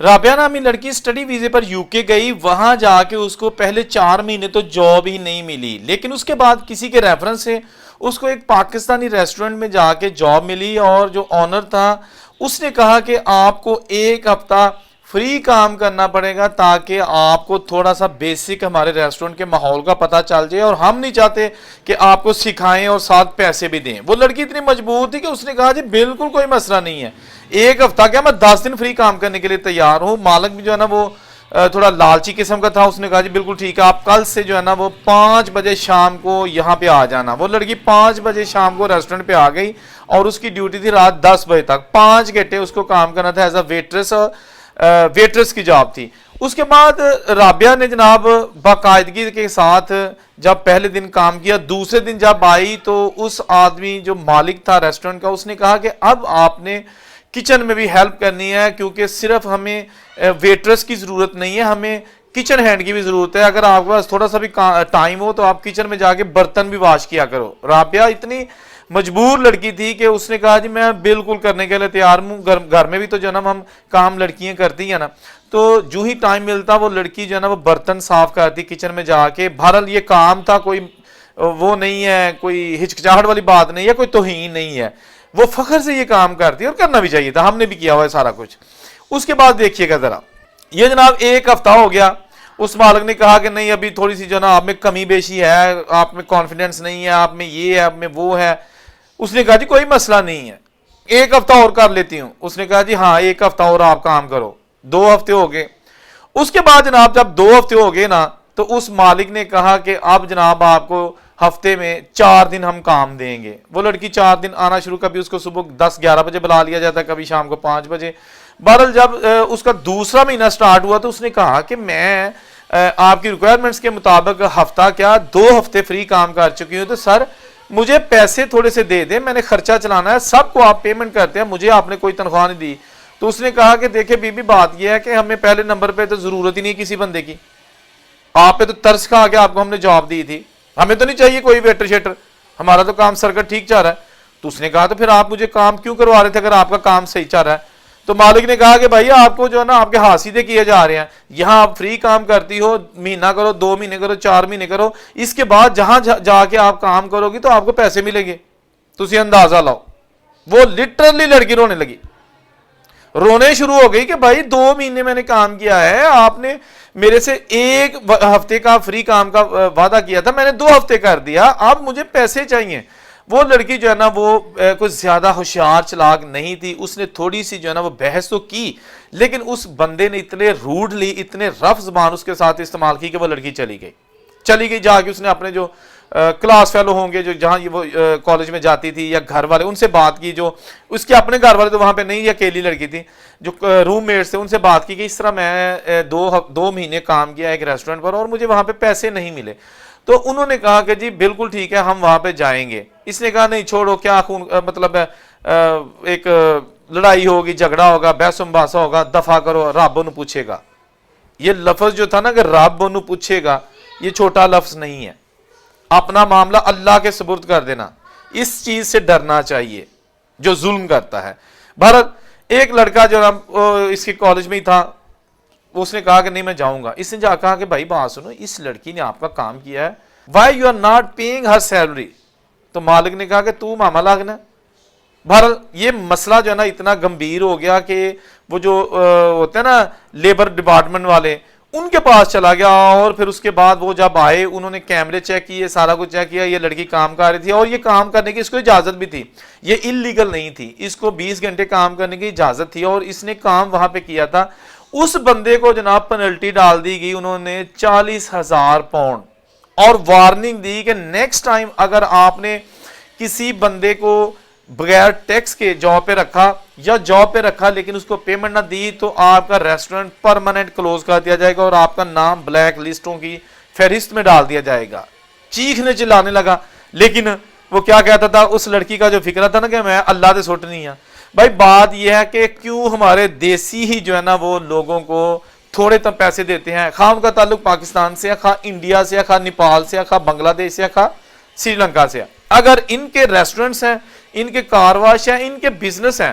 رابعہ نامی لڑکی اسٹڈی ویزے پر یوکے گئی، وہاں جا کے اس کو پہلے 4 مہینے تو جاب ہی نہیں ملی، لیکن اس کے بعد کسی کے ریفرنس سے اس کو ایک پاکستانی ریسٹورنٹ میں جا کے جاب ملی، اور جو آنر تھا اس نے کہا کہ آپ کو 1 ہفتہ فری کام کرنا پڑے گا تاکہ آپ کو تھوڑا سا بیسک ہمارے ریسٹورنٹ کے ماحول کا پتہ چل جائے، اور ہم نہیں چاہتے کہ آپ کو سکھائیں اور ساتھ پیسے بھی دیں۔ وہ لڑکی اتنی مجبور تھی کہ اس نے کہا جی بالکل کوئی مسئلہ نہیں ہے، 1 ہفتہ کیا میں 10 دن فری کام کرنے کے لیے تیار ہوں۔ مالک بھی جو ہے نا وہ تھوڑا لالچی قسم کا تھا، اس نے کہا جی بالکل ٹھیک ہے، آپ کل سے جو ہے نا وہ 5 بجے شام کو یہاں پہ آ جانا۔ وہ لڑکی 5 بجے شام کو ریسٹورنٹ پہ آ گئی، اور اس کی ڈیوٹی تھی رات 10 بجے تک، 5 گھنٹے اس کو کام کرنا تھا ایز اے ویٹرس کی جاب تھی۔ اس کے بعد رابعہ نے جناب باقاعدگی کے ساتھ جب پہلے دن کام کیا، دوسرے دن جب آئی تو اس آدمی جو مالک تھا ریسٹورنٹ کا، اس نے کہا کہ اب آپ نے کچن میں بھی ہیلپ کرنی ہے، کیونکہ صرف ہمیں ویٹرس کی ضرورت نہیں ہے، ہمیں کچن ہینڈ کی بھی ضرورت ہے، اگر آپ کے پاس تھوڑا سا بھی ٹائم ہو تو آپ کچن میں جا کے برتن بھی واش کیا کرو۔ رابعہ اتنی مجبور لڑکی تھی کہ اس نے کہا جی میں بالکل کرنے کے لیے تیار ہوں، گھر میں بھی تو جو ہے نا ہم کام لڑکیاں کرتی ہیں نا، تو جو ہی ٹائم ملتا وہ لڑکی جو ہے نا وہ برتن صاف کرتی کچن میں جا کے۔ بہرحال یہ کام تھا، کوئی وہ نہیں ہے، کوئی ہچکچاہٹ والی بات نہیں ہے، کوئی توہین نہیں ہے، وہ فخر سے یہ کام کرتی ہے، اور کرنا بھی چاہیے تھا، ہم نے بھی کیا ہوا ہے سارا کچھ۔ اس کے بعد دیکھیے گا ذرا، یہ جناب 1 ہفتہ ہو گیا، اس مالک نے کہا کہ نہیں ابھی تھوڑی سی جو ہے نا آپ میں کمی بیشی ہے، آپ میں کانفیڈنس نہیں ہے، آپ میں یہ ہے، آپ میں وہ ہے۔ اس نے کہا جی کوئی مسئلہ نہیں ہے، 1 ہفتہ اور کر لیتی ہوں۔ اس نے کہا جی ہاں 1 ہفتہ اور آپ کام کرو۔ 2 ہفتے ہو گئے۔ اس کے بعد جناب جب 2 ہفتے ہو گئے نا، تو اس مالک نے کہا کہ اب جناب آپ کو ہفتے میں 4 دن ہم کام دیں گے۔ وہ لڑکی 4 دن آنا شروع، کبھی اس کو صبح 10-11 بجے بلا لیا جاتا، کبھی شام کو 5 بجے۔ بہرحال جب اس کا دوسرا مہینہ سٹارٹ ہوا تو اس نے کہا کہ میں آپ کی ریکوائرمنٹس کے مطابق ہفتہ کیا 2 ہفتے فری کام کر چکی ہوں، تو سر مجھے پیسے تھوڑے سے دے دیں، میں نے خرچہ چلانا ہے، سب کو آپ پیمنٹ کرتے ہیں، مجھے آپ نے کوئی تنخواہ نہیں دی۔ تو اس نے کہا کہ دیکھیں بی بی بات یہ ہے کہ ہمیں پہلے نمبر پہ تو ضرورت ہی نہیں کسی بندے کی، آپ پہ تو ترس کھا کے آپ کو ہم نے جواب دی تھی، ہمیں تو نہیں چاہیے کوئی ویٹر شیٹر، ہمارا تو کام سرکٹ ٹھیک چل رہا ہے۔ تو اس نے کہا تو پھر آپ مجھے کام کیوں کروا رہے تھے اگر آپ کا کام صحیح چل رہا ہے؟ تو مالک نے کہا کہ بھائی آپ کو جو ہے نا آپ کے ہاتھ سیدھے کیے جا رہے ہیں، یہاں آپ فری کام کرتی ہو، مہینہ کرو، 2 مہینے کرو، 4 مہینے کرو، اس کے بعد جہاں جا کے آپ کام کرو گی تو آپ کو پیسے ملیں گے، تو اسی اندازہ لاؤ۔ وہ لٹرلی لڑکی رونے لگی، رونے شروع ہو گئی کہ بھائی 2 مہینے میں نے کام کیا ہے، آپ نے میرے سے 1 ہفتے کا فری کام کا وعدہ کیا تھا، میں نے 2 ہفتے کر دیا، اب مجھے پیسے چاہیے۔ وہ لڑکی جو ہے نا وہ کچھ زیادہ ہوشیار چلاک نہیں تھی، اس نے تھوڑی سی جو ہے نا وہ بحث تو کی، لیکن اس بندے نے اتنے روڈلی، اتنے رف زبان اس کے ساتھ استعمال کی کہ وہ لڑکی چلی گئی جا کے اس نے اپنے جو کلاس فیلو ہوں گے جو جہاں وہ کالج میں جاتی تھی یا گھر والے، ان سے بات کی، جو اس کے اپنے گھر والے تو وہاں پہ نہیں، یہ اکیلی لڑکی تھی، جو روم میٹس تھے ان سے بات کی کہ اس طرح میں 2 مہینے کام کیا ایک ریسٹورنٹ پر اور مجھے وہاں پہ پیسے نہیں ملے۔ تو انہوں نے کہا کہ جی بالکل ٹھیک ہے ہم وہاں پہ جائیں گے۔ اس نے کہا نہیں چھوڑو، کیا خون مطلب ہے، ایک لڑائی ہوگی، جھگڑا ہوگا، بحث مباحثہ ہوگا، دفع کرو، رب انہوں پوچھے گا۔ یہ لفظ جو تھا نا کہ رب انہوں پوچھے گا، یہ چھوٹا لفظ نہیں ہے، اپنا معاملہ اللہ کے سپرد کر دینا، اس چیز سے ڈرنا چاہیے جو ظلم کرتا ہے۔ بہرحال ایک لڑکا جو اس کے کالج میں ہی تھا، اس نے کہا کہ نہیں میں جاؤں گا۔ اس نے جا کہا کہ بھائی بات سنو، اس لڑکی نے آپ کا کام کیا ہے، why you are not paying her salary? تو مالک نے کہا کہ تو ماما لاگنا۔ بہرحال یہ مسئلہ جو ہے نا اتنا گمبھیر ہو گیا کہ وہ جو ہوتے ہیں نا لیبر ڈپارٹمنٹ والے، ان کے پاس چلا گیا، اور پھر اس کے بعد وہ جب آئے انہوں نے کیمرے چیک کیے، سارا کچھ چیک کیا، یہ لڑکی کام کر رہی تھی، اور یہ کام کرنے کی اس کو اجازت بھی تھی، یہ انلیگل نہیں تھی، اس کو 20 گھنٹے کام کرنے کی اجازت تھی، اور اس نے کام وہاں پہ کیا تھا۔ اس بندے کو جناب پینلٹی ڈال دی گئی، انہوں نے 40,000 پاؤنڈ، اور وارننگ دی کہ نیکسٹ ٹائم اگر آپ نے کسی بندے کو بغیر ٹیکس کے جاب پہ رکھا یا جاب پہ رکھا لیکن اس کو پیمنٹ نہ دی تو آپ کا ریسٹورنٹ پرماننٹ کلوز کر دیا جائے گا اور آپ کا نام بلیک لسٹوں کی فہرست میں ڈال دیا جائے گا۔ چیخنے چلانے لگا، لیکن وہ کیا کہتا تھا، اس لڑکی کا جو فکر تھا نا کہ میں اللہ سے سٹ نہیں ہوں۔ بھائی بات یہ ہے کہ کیوں ہمارے دیسی ہی جو ہے نا وہ لوگوں کو تھوڑے تم پیسے دیتے ہیں، خواہ ان کا تعلق پاکستان سے ہے، خواہ انڈیا سے ہے، خواہ نیپال سے ہے، خواہ بنگلہ دیش سے ہے، خواہ سری لنکا سے ہے، اگر ان کے ریسٹورنٹس ہیں، ان کے کار واش ہیں، ان کے بزنس ہیں،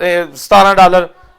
$17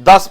10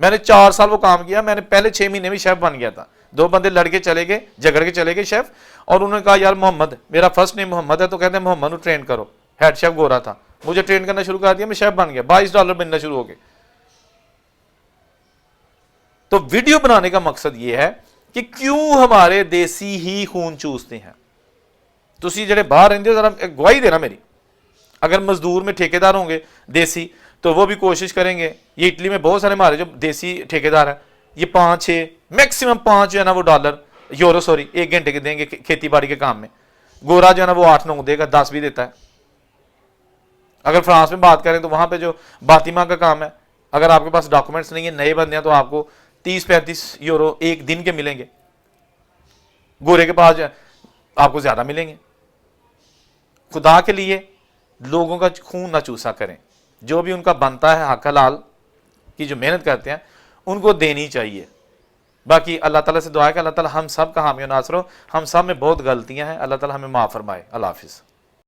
میں نے 4 سال وہ کام کیا, میں نے پہلے 6 مہینے میں شیف بن گیا تھا. 2 بندے لڑکے چلے گئے, جھگڑ کے چلے گئے شیف, اور انہوں نے کہا یار محمد, میرا فرسٹ نیم محمد ہے, تو کہتے ہیں محمد کو ٹرین کرو. ہیڈ شیف گورا تھا, مجھے ٹرین کرنا شروع کر دیا, میں شیف بن گیا, $22 ملنا شروع ہو گئے. تو ویڈیو بنانے کا مقصد یہ ہے کہ کیوں ہمارے دیسی ہی خون چوستے ہیں. تسی جڑے باہر رہندے ہو ذرا گواہی دینا میری, اگر مزدور میں ٹھیکیدار ہوں گے دیسی تو وہ بھی کوشش کریں گے. یہ اٹلی میں بہت سارے ہمارے جو دیسی ٹھیکیدار ہیں, یہ 5-6 میکسیمم 5 جو ہے نا وہ یورو 1 گھنٹے کے دیں گے کھیتی باڑی کے کام میں. گورا جو ہے نا وہ 8-9 دے گا, 10 بھی دیتا ہے. اگر فرانس میں بات کریں تو وہاں پہ جو باطمہ کا کام ہے, اگر آپ کے پاس ڈاکومنٹس نہیں ہیں, نئے بندے ہیں, تو آپ کو 30-35 یورو ایک دن کے ملیں گے. گورے کے پاس جو ہے آپ کو زیادہ ملیں گے. خدا کے لیے لوگوں کا خون نہ چوسا کریں. جو بھی ان کا بنتا ہے حق حلال کی جو محنت کرتے ہیں ان کو دینی چاہیے. باقی اللہ تعالیٰ سے دعا ہے کہ اللہ تعالیٰ ہم سب کا حامی و ناصر ہو. ہم سب میں بہت غلطیاں ہیں, اللہ تعالیٰ ہمیں معاف فرمائے. اللہ حافظ.